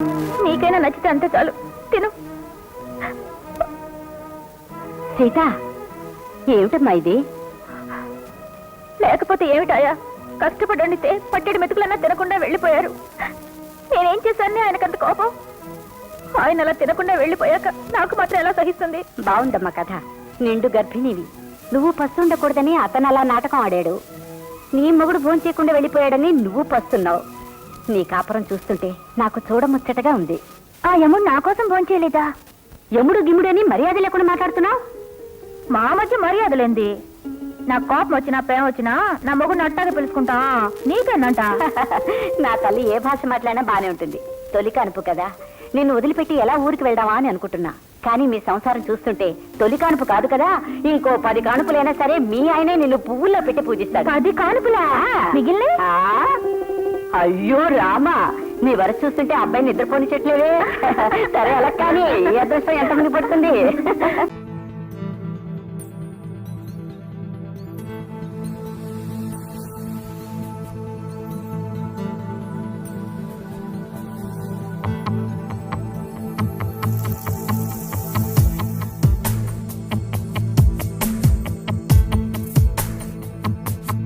నీకైనా నచ్చితే అంతే చాలు, తిను. సీత, ఏమిటమ్మా ఇది? లేకపోతే ఏమిటాయా, కష్టపడి వండితే పట్టెడు మెతుకులన్నా తినకుండా వెళ్ళిపోయారు. నేనేం చేశాను ఆయనకంత కోపం? ఆయన అలా తినకుండా వెళ్ళిపోయాక నాకు మాత్రం ఎలా సహిస్తుంది? బాగుందమ్మా కథ. నిండు గర్భిణివి, నువ్వు పస్తుండకూడదని అతను అలా నాటకం ఆడాడు. నీ మొగుడు భోజనం చేయకుండా వెళ్ళిపోయాడని నువ్వు పస్తున్నావు. నీ కాపురం చూస్తుంటే నాకు చూడముచ్చటగా ఉంది. ఆ యముడు నా కోసం భోజనం చేయలేదా? యముడు గిముడని మర్యాద లేకుండా మాట్లాడుతున్నావు. మా మధ్య మర్యాదలేంది? నా కోపం వచ్చినా ప్రేమ వచ్చినా నా మొగుడు అట్టాగా పిలుచుకుంటా. నీకేనంట? నా తల్లి ఏ భాష మాట్లాడినా బానే ఉంటుంది. తొలి కానుపు కదా, నిన్ను వదిలిపెట్టి ఎలా ఊరికి వెళ్దామా అని అనుకుంటున్నా. కానీ మీ సంసారం చూస్తుంటే తొలి కానుపు కాదు కదా, ఇంకో 10 కానుపులైనా సరే మీ ఆయనే నిన్ను పువ్వుల్లో పెట్టి పూజిస్తాడు. 10 కానుపులా? మిగిలిన? అయ్యో రామా, నీ వరస చూస్తుంటే అబ్బాయి నిద్రపోని చెట్లేవే. సరే అలా కానీ ఈ అదృష్టం ఎంత మంది పడుతుంది.